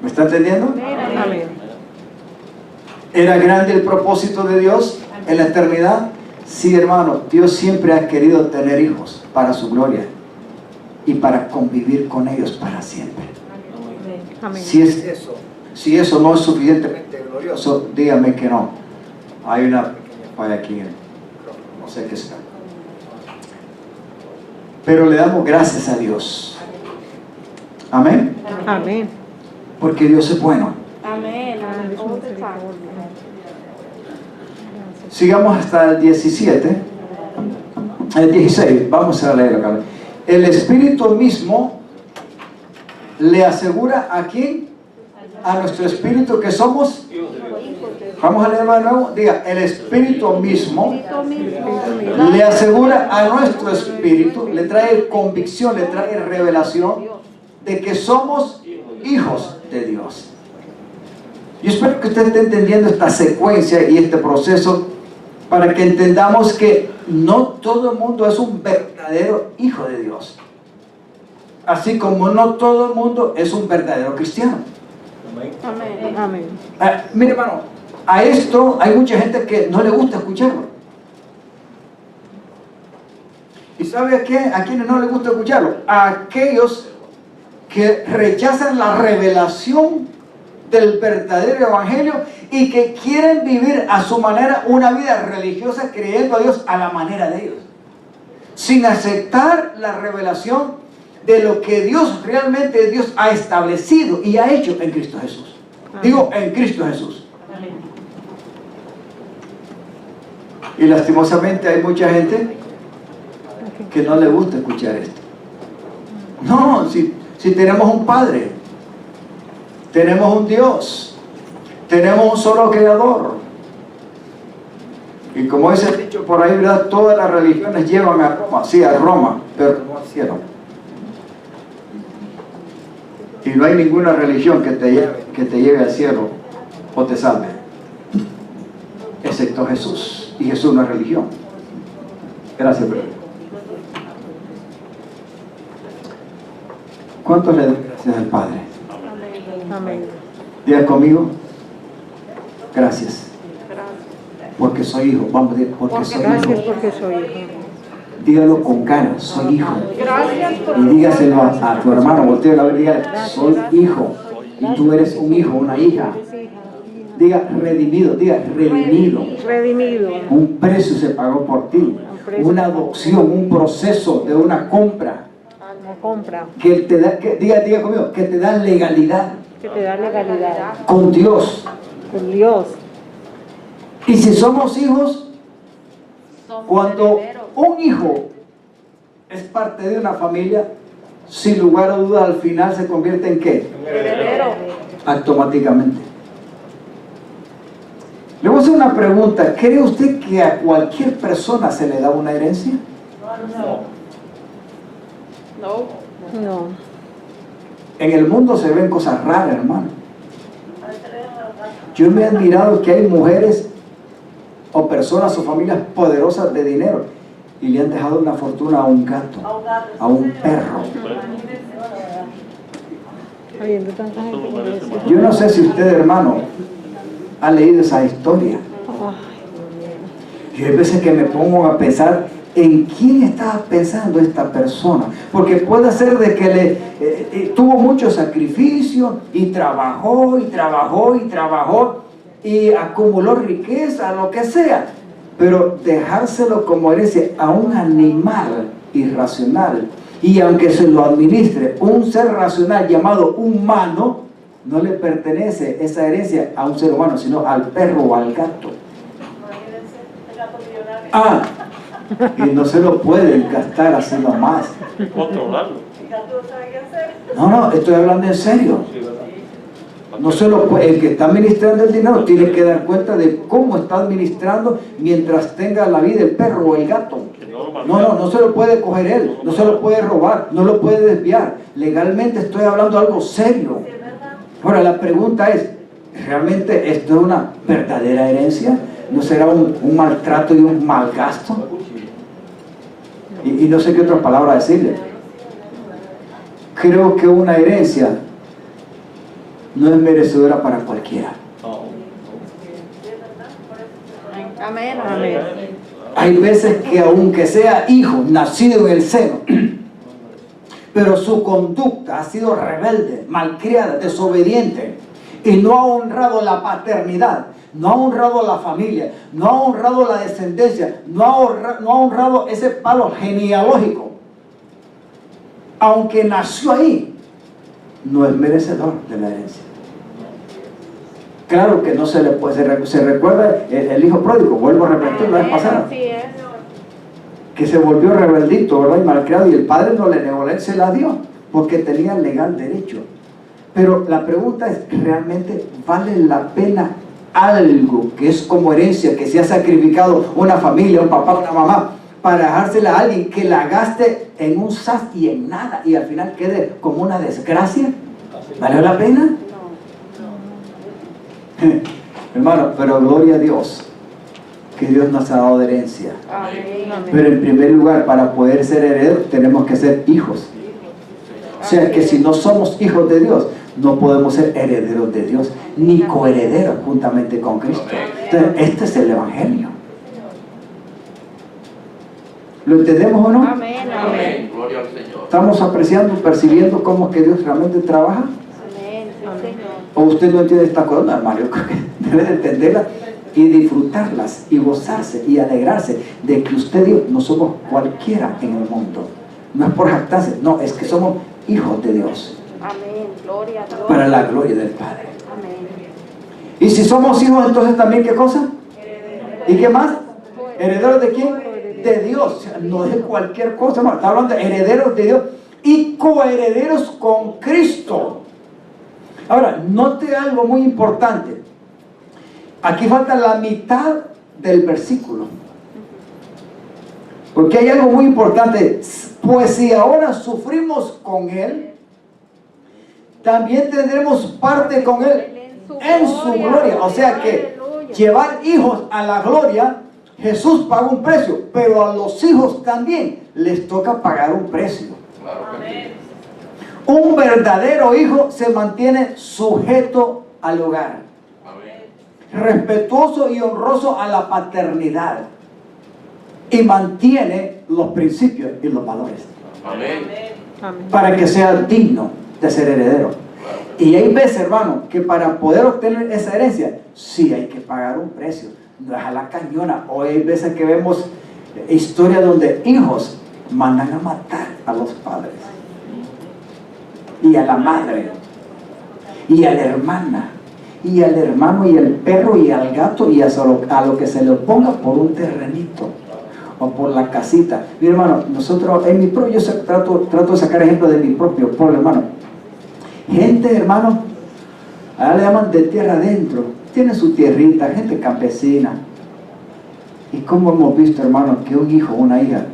¿Me está entendiendo? Amén. ¿Era grande el propósito de Dios en la eternidad? Sí, hermano, Dios siempre ha querido tener hijos para su gloria y para convivir con ellos para siempre. Amén. Si eso no es suficientemente glorioso, dígame que no. Hay una falla aquí, no sé qué será. Pero le damos gracias a Dios. Amén. Amén. Porque Dios es bueno. Amén. Amén. All the time. Sigamos hasta el 17. El 16. Vamos a leer acá. El Espíritu mismo le asegura a quién? A nuestro espíritu que somos. Vamos a leerlo de nuevo. Diga, el Espíritu mismo le asegura a nuestro espíritu, le trae convicción, le trae revelación de que somos hijos de Dios. Yo espero que usted esté entendiendo esta secuencia y este proceso para que entendamos que no todo el mundo es un verdadero hijo de Dios, así como no todo el mundo es un verdadero cristiano. Amén. Amén. Mire, hermano, a esto hay mucha gente que no le gusta escucharlo. ¿Y sabe a qué? ¿A quienes no les gusta escucharlo? A aquellos que rechazan la revelación del verdadero evangelio y que quieren vivir a su manera una vida religiosa creyendo a Dios a la manera de ellos, sin aceptar la revelación de lo que Dios realmente ha establecido y ha hecho en Cristo Jesús. Digo, en Cristo Jesús. Y lastimosamente hay mucha gente que no le gusta escuchar esto. No, si tenemos un Padre, tenemos un Dios, tenemos un solo Creador. Y como dice el dicho por ahí, ¿verdad? Todas las religiones llevan a Roma, sí, a Roma, pero no al cielo. Y no hay ninguna religión que te lleve al cielo o te salve, excepto Jesús. Y Jesús no es religión. Gracias, brother. ¿Cuántos le dan gracias al Padre? Amén. Diga conmigo, gracias. Porque soy hijo. Vamos a decir, porque soy Gracias hijo. porque soy hijo. Dígalo con cara, soy hijo. Gracias por Y dígaselo a tu hermano, volteo a ver, dígale, soy hijo. Y tú eres un hijo, una hija. Diga redimido, diga redimido. Redimido. Un precio se pagó por ti. Una adopción, un proceso de una compra. No compra. Que te da, diga conmigo, que te da legalidad Que te da legalidad. con Dios. Con Dios. Y si somos hijos, cuando un hijo es parte de una familia, sin lugar a duda al final se convierte en ¿qué? heredero. Automáticamente. Le voy a hacer una pregunta. ¿Cree usted que a cualquier persona se le da una herencia? No. En el mundo se ven cosas raras, hermano. Yo me he admirado que hay mujeres o personas o familias poderosas de dinero y le han dejado una fortuna a un gato, a un perro. Habiendo tanta gente por eso. Yo no sé si usted, hermano, ha leído esa historia. Yo hay veces que me pongo a pensar ¿En quién estaba pensando esta persona? Porque puede ser de que tuvo mucho sacrificio y trabajó y trabajó y trabajó y acumuló riqueza, lo que sea, pero dejárselo como herencia a un animal irracional, y aunque se lo administre un ser racional llamado humano, no le pertenece esa herencia a un ser humano, sino al perro o al gato. Y no se lo pueden gastar así nomás. Controlarlo. No, estoy hablando en serio. No se lo puede, el que está administrando el dinero tiene que dar cuenta de cómo está administrando mientras tenga la vida el perro o el gato. No se lo puede coger él, no se lo puede robar, no lo puede desviar. Legalmente estoy hablando de algo serio. Ahora la pregunta es, ¿realmente esto es una verdadera herencia? ¿No será un maltrato y un mal gasto? Y no sé qué otra palabra decirle. Creo que una herencia no es merecedora para cualquiera. Amén. Amén. Hay veces que aunque sea hijo, nacido en el seno, pero su conducta ha sido rebelde, malcriada, desobediente, y no ha honrado la paternidad, no ha honrado la familia, no ha honrado la descendencia, no ha honrado ese palo genealógico, aunque nació ahí, no es merecedor de la herencia. Claro que no se le puede, se recuerda el hijo pródigo, vuelvo a repetir la vez pasada, Así es. que se volvió rebeldito, ¿verdad? Y malcriado, y el padre no le negó, él se la dio, porque tenía legal derecho. Pero la pregunta es, ¿realmente vale la pena algo que es como herencia, que se ha sacrificado una familia, un papá, una mamá, para dejársela a alguien que la gaste en un sas y en nada, y al final quede como una desgracia? ¿Vale la pena? Hermano, pero gloria a Dios que Dios nos ha dado de herencia. Amén. Pero en primer lugar, para poder ser herederos tenemos que ser hijos. O sea que si no somos hijos de Dios, no podemos ser herederos de Dios, ni coherederos juntamente con Cristo. Entonces, este es el Evangelio. ¿Lo entendemos o no? Amén. Amén. Gloria al Señor. ¿Estamos apreciando, percibiendo cómo es que Dios realmente trabaja? Amén. Sí, Señor. ¿O usted no entiende esta cosa? No, hermano, yo creo que debe de entenderla y disfrutarlas y gozarse y alegrarse de que usted y yo no somos cualquiera en el mundo. No es por jactarse, no, es que somos hijos de Dios Amén. Gloria a Dios. para la gloria del Padre. Amén. Y si somos hijos, entonces también, ¿qué cosa? ¿Y qué más? ¿Herederos de quién? De Dios. O sea, no es cualquier cosa, hermano. Está hablando de herederos de Dios y coherederos con Cristo. Ahora, note algo muy importante. Aquí falta la mitad del versículo. Porque hay algo muy importante. Pues si ahora sufrimos con Él, también tendremos parte con Él en su gloria. O sea que llevar hijos a la gloria, Jesús pagó un precio, pero a los hijos también les toca pagar un precio. Claro que sí. Un verdadero hijo se mantiene sujeto al hogar, Amén. respetuoso y honroso a la paternidad, y mantiene los principios y los valores Amén. Amén. para que sea digno de ser heredero. Y hay veces, hermano, que para poder obtener esa herencia, sí hay que pagar un precio. No es a la cañona. Hoy hay veces que vemos historias donde hijos mandan a matar a los padres, y a la madre, y a la hermana, y al hermano, y al perro, y al gato, y a lo que se le ponga por un terrenito o por la casita. Mi hermano, nosotros en mi propio, yo trato de sacar ejemplos de mi propio pueblo, hermano. Gente, hermano, allá le llaman de tierra adentro, tiene su tierrita, gente campesina. Y como hemos visto, hermano, que un hijo o una hija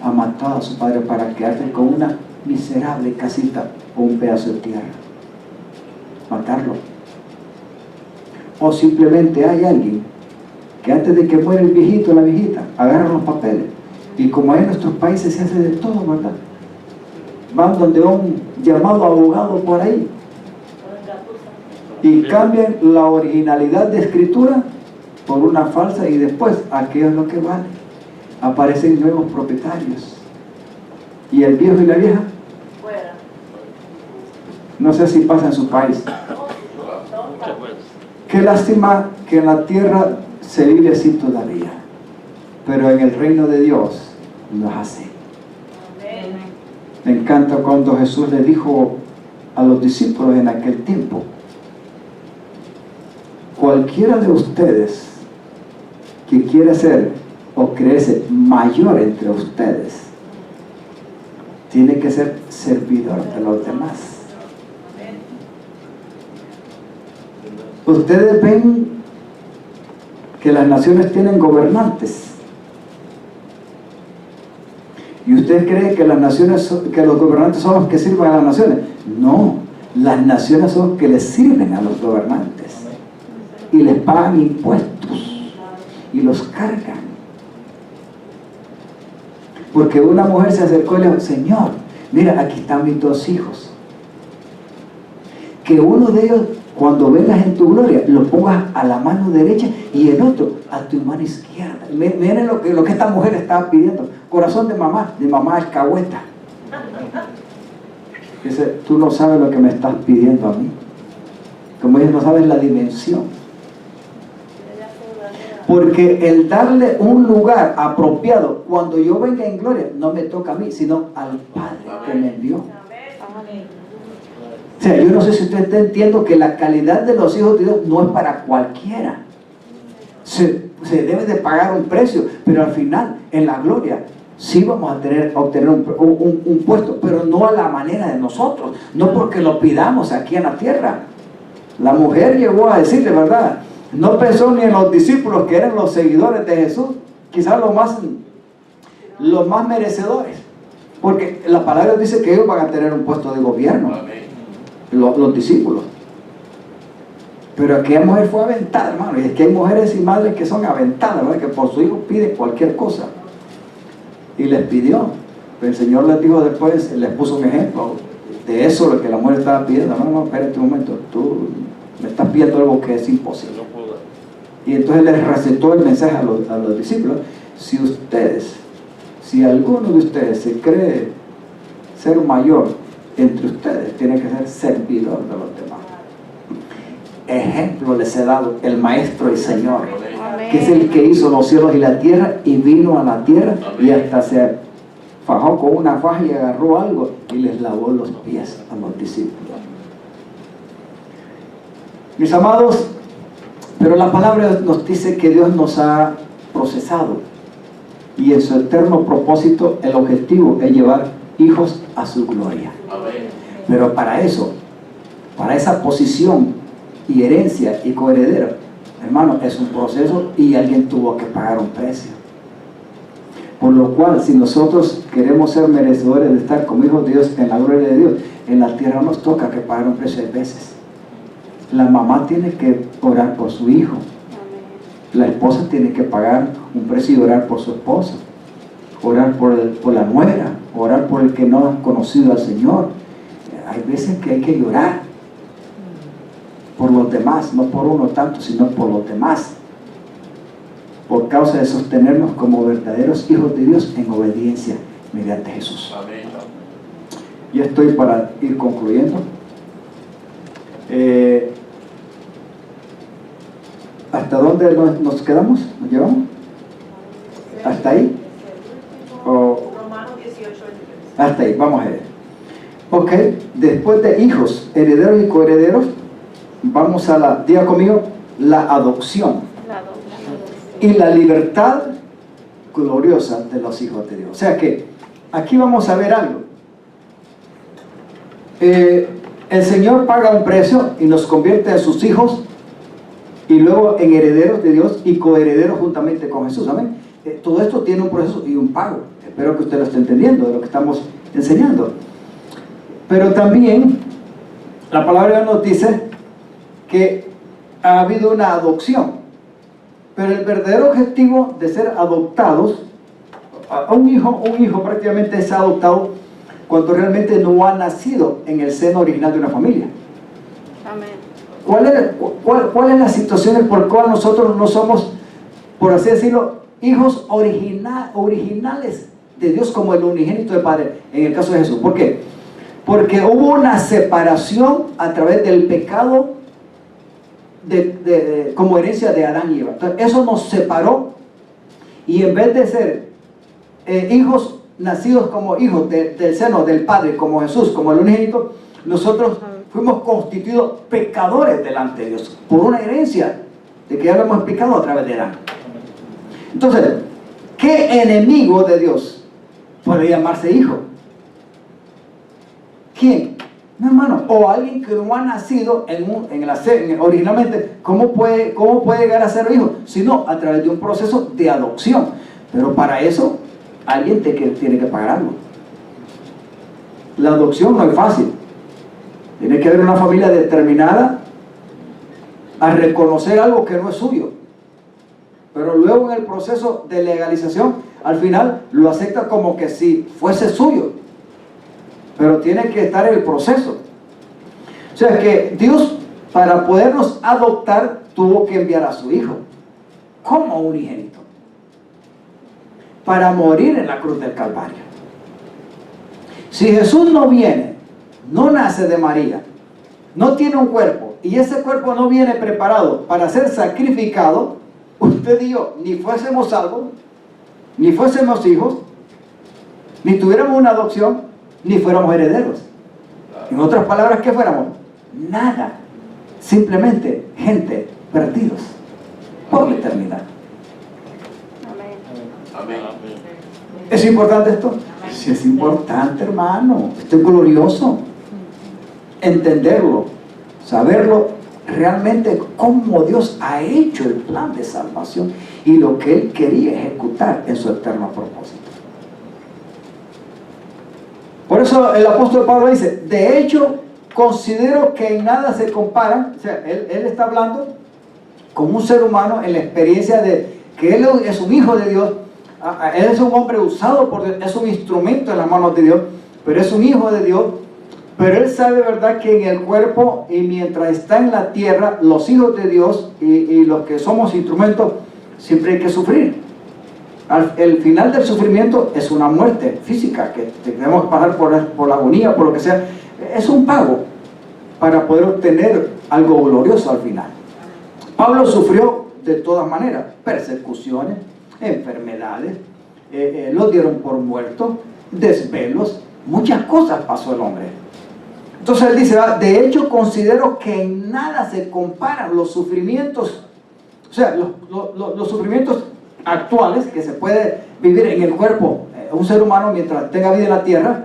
ha matado a su padre para quedarse con una miserable casita o un pedazo de tierra. Matarlo. O simplemente hay alguien que antes de que muera el viejito o la viejita, agarran los papeles. Y como hay en nuestros países se hace de todo, ¿verdad? Van donde un llamado abogado por ahí y cambian la originalidad de escritura por una falsa, y después aquello es lo que vale. aparecen nuevos propietarios. ¿Y el viejo y la vieja? Fuera. No sé si pasa en su país. Muchas veces. Qué lástima que en la tierra se vive así todavía, pero en el reino de Dios no es así. Me encanta cuando Jesús le dijo a los discípulos en aquel tiempo: cualquiera de ustedes que quiera ser o creerse mayor entre ustedes tiene que ser servidor de los demás. Ustedes ven que las naciones tienen gobernantes, y usted cree que las naciones, que los gobernantes son los que sirven a las naciones. No, las naciones son los que les sirven a los gobernantes y les pagan impuestos y los cargan. Porque una mujer se acercó y le dijo: Señor, mira, aquí están mis 2 hijos, que uno de ellos, cuando vengas en tu gloria, lo pongas a la mano derecha y el otro a tu mano izquierda. Miren lo que esta mujer estaba pidiendo. Corazón de mamá alcahueta. Dice: tú no sabes lo que me estás pidiendo a mí. Como ellos no saben la dimensión. Porque el darle un lugar apropiado cuando yo venga en gloria no me toca a mí, sino al Padre que me envió. O sea, yo no sé si usted está entendiendo que la calidad de los hijos de Dios no es para cualquiera. Se debe de pagar un precio, pero al final, en la gloria, sí vamos a obtener un puesto, pero no a la manera de nosotros, no porque lo pidamos aquí en la tierra. La mujer llegó a decirle, ¿verdad? No pensó ni en los discípulos que eran los seguidores de Jesús, quizás los más merecedores, porque la palabra dice que ellos van a tener un puesto de gobierno. Los discípulos. Pero aquella mujer fue aventada, hermano. Y es que hay mujeres y madres que son aventadas, ¿verdad? Que por su hijo piden cualquier cosa. Y les pidió. Pero el Señor les dijo después, les puso un ejemplo de eso, lo que la mujer estaba pidiendo. No, espérate un momento. Tú me estás pidiendo algo que es imposible. Y entonces les recetó el mensaje a los discípulos: si alguno de ustedes se cree ser mayor entre ustedes, tiene que ser servidor de los demás. Ejemplo les he dado el Maestro y Señor, que es el que hizo los cielos y la tierra, y vino a la tierra y hasta se fajó con una faja y agarró algo y les lavó los pies a los discípulos. Mis amados, pero la palabra nos dice que Dios nos ha procesado, y en su eterno propósito el objetivo es llevar hijos a su gloria. Pero para eso, para esa posición y herencia y coheredero, hermano, es un proceso y alguien tuvo que pagar un precio. Por lo cual, si nosotros queremos ser merecedores de estar como hijos de Dios en la gloria de Dios, en la tierra nos toca que pagar un precio de veces. La mamá tiene que orar por su hijo. La esposa tiene que pagar un precio y orar por su esposo. Orar por la nuera, orar por el que no ha conocido al Señor. Hay veces que hay que llorar por los demás, no por uno tanto, sino por los demás, por causa de sostenernos como verdaderos hijos de Dios en obediencia mediante Jesús. Amén. Ya estoy para ir concluyendo. ¿Hasta dónde nos quedamos? ¿Nos llevamos? ¿Hasta ahí? Romanos 18, hasta ahí, vamos a ver. Ok, después de hijos, herederos y coherederos, vamos a diga conmigo, la adopción y la libertad gloriosa de los hijos de Dios. O sea que aquí vamos a ver algo. El Señor paga un precio y nos convierte en sus hijos, y luego en herederos de Dios y coherederos juntamente con Jesús. Amén. Todo esto tiene un proceso y un pago. Espero que usted lo esté entendiendo de lo que estamos enseñando. Pero también la palabra nos dice que ha habido una adopción. Pero el verdadero objetivo de ser adoptados, un hijo prácticamente es adoptado cuando realmente no ha nacido en el seno original de una familia. Amén. ¿Cuál es la situación por la cual nosotros no somos, por así decirlo, hijos originales de Dios como el unigénito del Padre, en el caso de Jesús. ¿Por qué? Porque hubo una separación a través del pecado como herencia de Adán y Eva. Entonces, eso nos separó, y en vez de ser hijos nacidos como hijos del seno del Padre, como Jesús, como el unigénito, nosotros fuimos constituidos pecadores delante de Dios por una herencia de que ya lo hemos explicado a través de Adán. Entonces, ¿qué enemigo de Dios puede llamarse hijo? ¿Quién? No, hermano. O alguien que no ha nacido originalmente. ¿Cómo puede llegar a ser hijo? Sino a través de un proceso de adopción. Pero para eso alguien tiene que pagarlo. La adopción no es fácil. Tiene que haber una familia determinada a reconocer algo que no es suyo. Pero luego en el proceso de legalización, al final lo acepta como que si fuese suyo. Pero tiene que estar en el proceso. O sea que Dios, para podernos adoptar, tuvo que enviar a su Hijo como unigénito para morir en la cruz del Calvario. Si Jesús no viene, no nace de María, no tiene un cuerpo, y ese cuerpo no viene preparado para ser sacrificado, usted y yo ni fuésemos salvos, ni fuésemos hijos, ni tuviéramos una adopción, ni fuéramos herederos. En otras palabras, ¿qué fuéramos? Nada. Simplemente gente perdidos por la eternidad. Amén. ¿Es importante esto? Sí, es importante, hermano. Esto es glorioso. Entenderlo, saberlo realmente cómo Dios ha hecho el plan de salvación y lo que Él quería ejecutar en su eterno propósito. Por eso el apóstol Pablo dice, de hecho, considero que en nada se comparan. O sea, él está hablando con un ser humano en la experiencia de que él es un hijo de Dios. Él es un hombre usado por Dios, es un instrumento en las manos de Dios, pero es un hijo de Dios. Pero él sabe, ¿verdad?, que en el cuerpo y mientras está en la tierra, los hijos de Dios y los que somos instrumentos, siempre hay que sufrir. El final del sufrimiento es una muerte física, que tenemos que pasar por la agonía, por lo que sea. Es un pago para poder obtener algo glorioso al final. Pablo sufrió de todas maneras, persecuciones, enfermedades, lo dieron por muerto, desvelos, muchas cosas pasó el hombre. Entonces él dice, de hecho considero que en nada se comparan los sufrimientos, o sea, los sufrimientos actuales que se puede vivir en el cuerpo un ser humano mientras tenga vida en la tierra,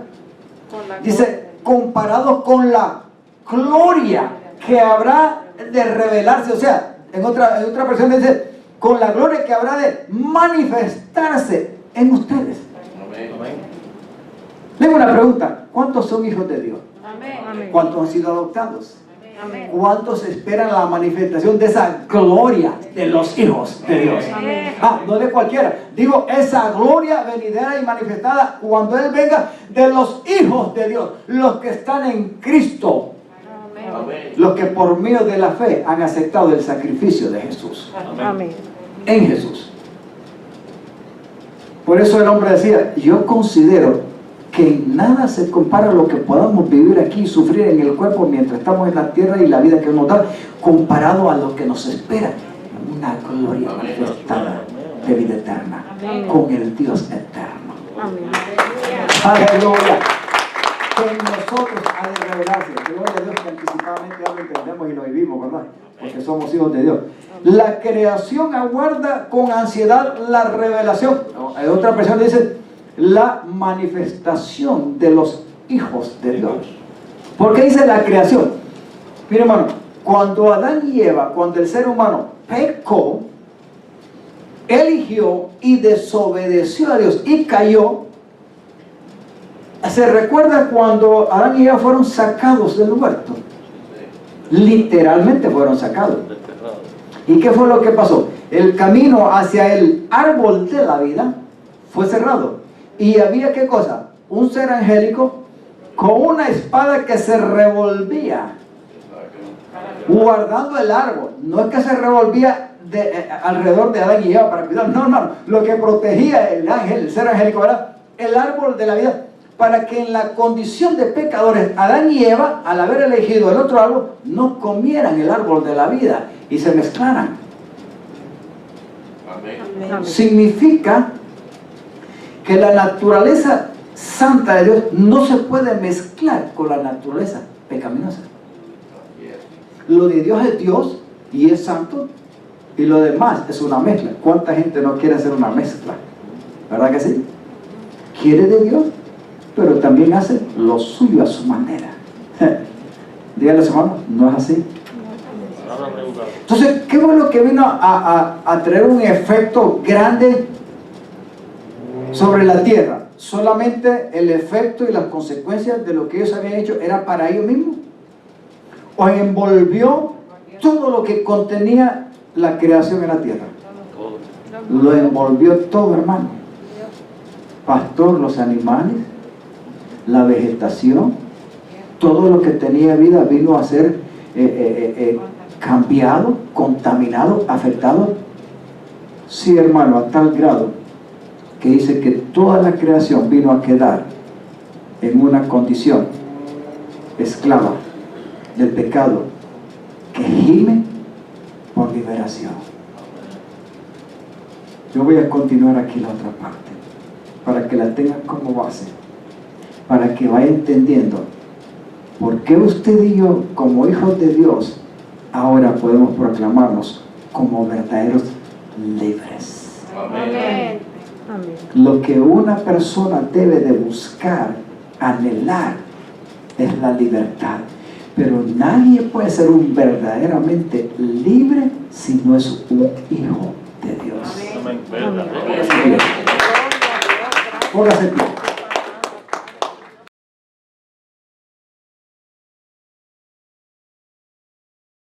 dice, comparados con la gloria que habrá de revelarse. O sea, en otra versión dice, con la gloria que habrá de manifestarse en ustedes. Amén. Tengo una pregunta, ¿cuántos son hijos de Dios? Amén. ¿Cuántos han sido adoptados? Amén. ¿Cuántos esperan la manifestación de esa gloria de los hijos de Dios? Amén. No de cualquiera. Digo, esa gloria venidera y manifestada cuando Él venga de los hijos de Dios, los que están en Cristo, Amén. los que por medio de la fe han aceptado el sacrificio de Jesús. Amén. En Jesús. Por eso el hombre decía, yo considero que en nada se compara lo que podamos vivir aquí y sufrir en el cuerpo mientras estamos en la tierra y la vida que nos da, comparado a lo que nos espera, una gloria manifestada de vida eterna con el Dios eterno. Amén. Aleluya. Que en nosotros ha de revelarse. Gloria a Dios que anticipadamente ya lo entendemos y lo vivimos, ¿verdad? Porque somos hijos de Dios. La creación aguarda con ansiedad la revelación. Hay otra persona que dice la manifestación de los hijos de Dios. ¿Por qué dice la creación? Mire, hermano, cuando Adán y Eva, cuando el ser humano pecó, eligió y desobedeció a Dios y cayó, se recuerda cuando Adán y Eva fueron sacados del huerto. Literalmente fueron sacados. ¿Y qué fue lo que pasó? El camino hacia el árbol de la vida fue cerrado. Y había, ¿qué cosa? Un ser angélico con una espada que se revolvía guardando el árbol. No es que se revolvía alrededor de Adán y Eva para cuidar. No, hermano. Lo que protegía el ángel, el ser angélico, era el árbol de la vida, para que en la condición de pecadores, Adán y Eva, al haber elegido el otro árbol, no comieran el árbol de la vida y se mezclaran. Amén. Significa que la naturaleza santa de Dios no se puede mezclar con la naturaleza pecaminosa. Lo de Dios es Dios y es santo, y lo demás es una mezcla. ¿Cuánta gente no quiere hacer una mezcla? ¿Verdad que sí? Quiere de Dios, pero también hace lo suyo a su manera. Díganle, hermano, no es así. Entonces, qué bueno que vino a traer un efecto grande sobre la tierra. Solamente el efecto y las consecuencias de lo que ellos habían hecho era para ellos mismos. O envolvió todo lo que contenía la creación en la tierra. Lo envolvió todo, hermano. Pastor, los animales, la vegetación, todo lo que tenía vida vino a ser cambiado, contaminado, afectado. Sí, hermano, a tal grado que dice que toda la creación vino a quedar en una condición esclava del pecado, que gime por liberación. Yo voy a continuar aquí la otra parte para que la tengan como base, para que vaya entendiendo por qué usted y yo, como hijos de Dios, ahora podemos proclamarnos como verdaderos libres. Amén. Amén. Lo que una persona debe de buscar, anhelar, es la libertad. Pero nadie puede ser un verdaderamente libre si no es un hijo de Dios. Amén. Póngase en pie.